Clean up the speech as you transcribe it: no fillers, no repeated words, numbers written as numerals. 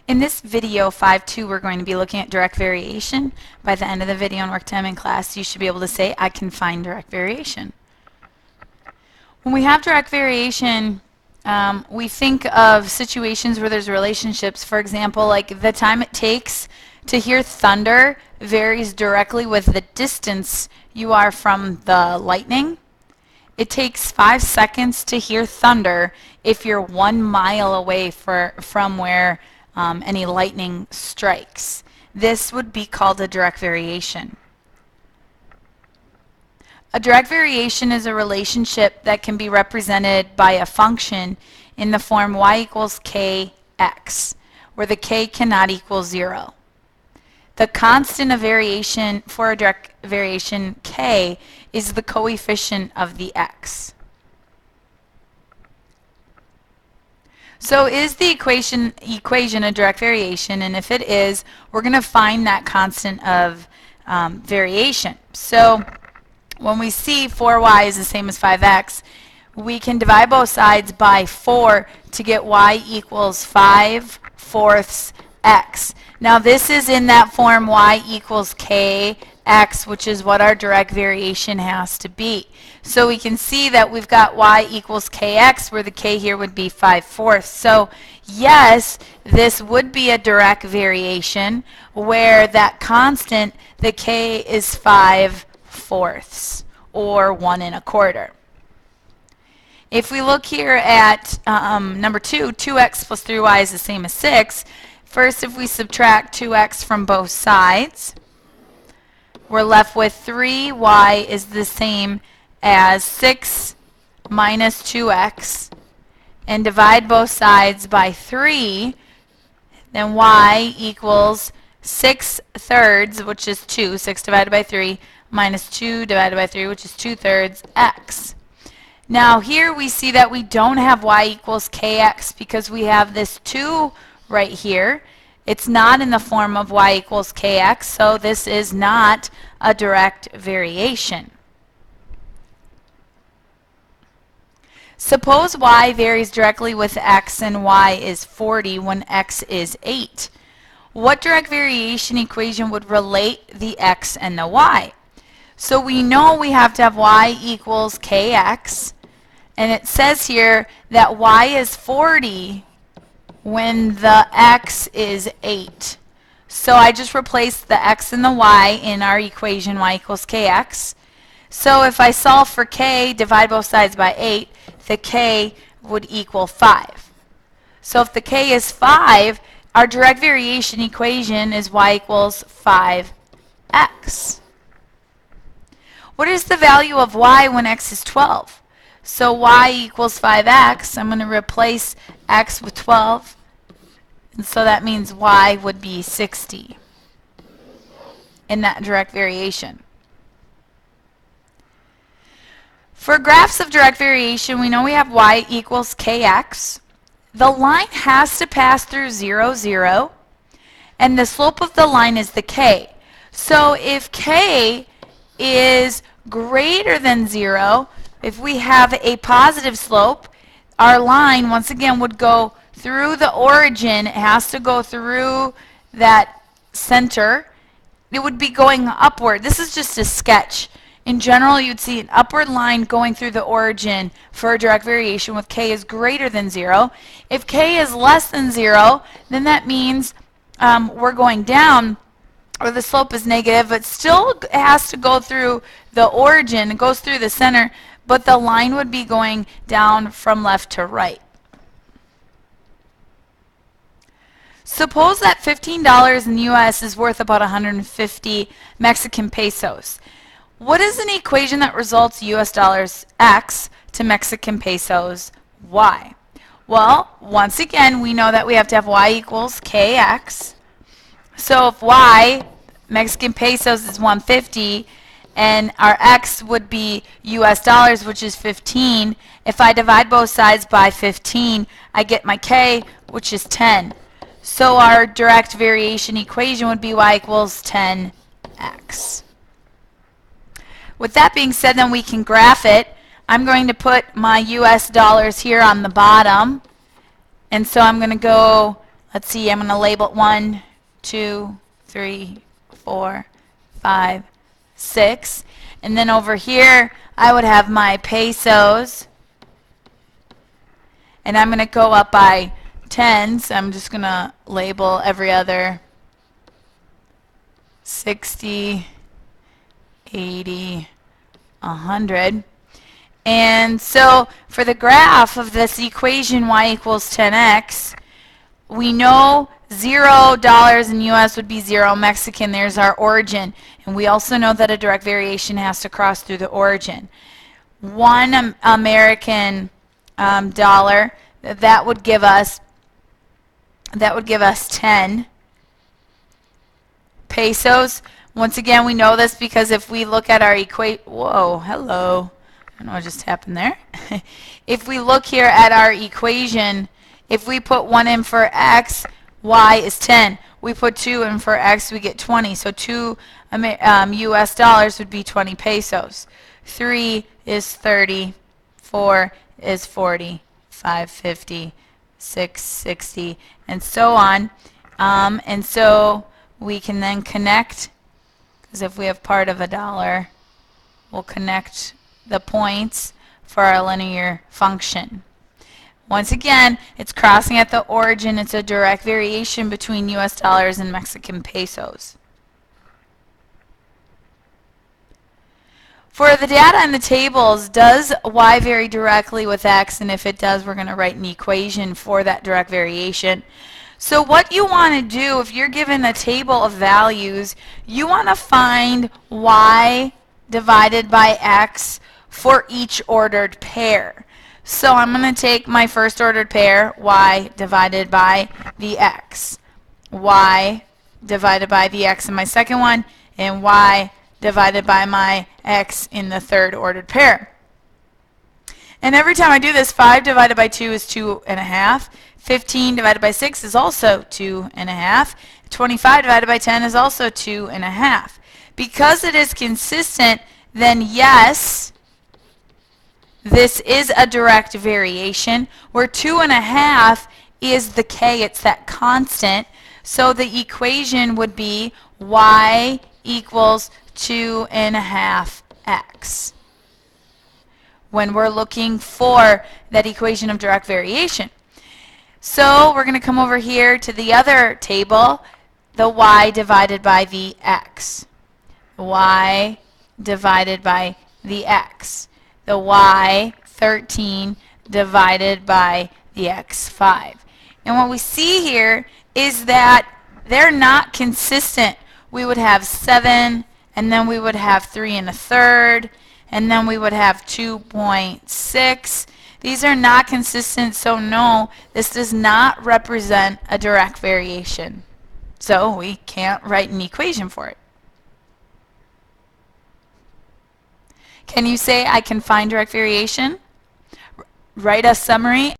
In this video 5.2, we're going to be looking at direct variation. By the end of the video and work time in class, you should be able to say, I can find direct variation. When we have direct variation, we think of situations where there's relationships. For example, like the time it takes to hear thunder varies directly with the distance you are from the lightning. It takes 5 seconds to hear thunder if you're 1 mile away from where any lightning strikes. This would be called a direct variation. A direct variation is a relationship that can be represented by a function in the form y equals kx, where the k cannot equal 0. The constant of variation for a direct variation k is the coefficient of the x. So is the equation a direct variation? And if it is, we're going to find that constant of variation. So when we see 4y is the same as 5x, we can divide both sides by 4 to get y equals 5/4 x. Now this is in that form y equals kx, which is what our direct variation has to be. So we can see that we've got y equals kx, where the k here would be 5/4. So yes, this would be a direct variation where that constant, the k, is 5/4 or 1 1/4. If we look here at number 2, 2x plus 3y is the same as 6. First, if we subtract 2x from both sides, we're left with 3y is the same as 6 minus 2x, and divide both sides by 3, then y equals 6/3, which is 2, 6 divided by 3, minus 2 divided by 3, which is 2/3 x. Now here we see that we don't have y equals kx because we have this 2 right here. It's not in the form of y equals kx, so this is not a direct variation. Suppose y varies directly with x and y is 40 when x is 8. What direct variation equation would relate the x and the y? So we know we have to have y equals kx, and it says here that y is 40 when the x is 8. So I just replaced the x and the y in our equation y equals kx. So if I solve for k, divide both sides by 8, the k would equal 5. So if the k is 5, our direct variation equation is y equals 5x. What is the value of y when x is 12? So y equals 5x. I'm going to replace x with 12. And so that means y would be 60 in that direct variation. For graphs of direct variation, we know we have y equals kx. The line has to pass through 0, 0, and the slope of the line is the k. So if k is greater than 0, if we have a positive slope, our line once again would go through the origin. It has to go through that center. It would be going upward. This is just a sketch. In general, you'd see an upward line going through the origin for a direct variation with k is greater than 0. If k is less than 0, then that means we're going down, or the slope is negative, but still has to go through the origin. It goes through the center, but the line would be going down from left to right. Suppose that $15 in the US is worth about 150 Mexican pesos. What is an equation that results US dollars X to Mexican pesos Y? Well, once again, we know that we have to have y equals kx. So if y, Mexican pesos, is 150, and our x would be US dollars, which is 15, if I divide both sides by 15, I get my k, which is 10. So our direct variation equation would be y equals 10x. With that being said, then we can graph it. I'm going to put my US dollars here on the bottom. And so I'm going to go let's see, I'm going to label 1, 2, 3, 4, 5, 6. And then over here, I would have my pesos. And I'm going to go up by tens. I'm just going to label every other 60, 80, 100. And so for the graph of this equation y equals 10x, we know $0 in US would be 0 Mexican. There's our origin. And we also know that a direct variation has to cross through the origin. 1 American dollar, that would give us 10 pesos. Once again, we know this because if we look at our whoa, hello. I don't know what just happened there. If we look here at our equation, if we put 1 in for x, y is 10. We put 2 in for x, we get 20. So 2 US dollars would be 20 pesos. 3 is 30. 4 is 40. 5, 50. 6, 60, and so on. And so we can then connect, because if we have part of a dollar, we'll connect the points for our linear function. Once again, it's crossing at the origin. It's a direct variation between US dollars and Mexican pesos. For the data in the tables, does y vary directly with x? And if it does, we're going to write an equation for that direct variation. So what you want to do, if you're given a table of values, you want to find y divided by x for each ordered pair. So I'm going to take my first ordered pair, y divided by the x, y divided by the x in my second one, and y divided by my x in the third ordered pair. And every time I do this, 5 divided by 2 is 2.5. 15 divided by 6 is also 2.5. 25 divided by 10 is also 2.5. Because it is consistent, then yes, this is a direct variation, where 2.5 is the k, it's that constant. So the equation would be y equals 2.5x when we're looking for that equation of direct variation. So we're going to come over here to the other table, the y divided by the x. Y divided by the x. The y 13 divided by the x 5. And what we see here is that they're not consistent. We would have 7, and then we would have 3 1/3, and then we would have 2.6. These are not consistent, so no, this does not represent a direct variation. So we can't write an equation for it. Can you say I can find direct variation? Write a summary.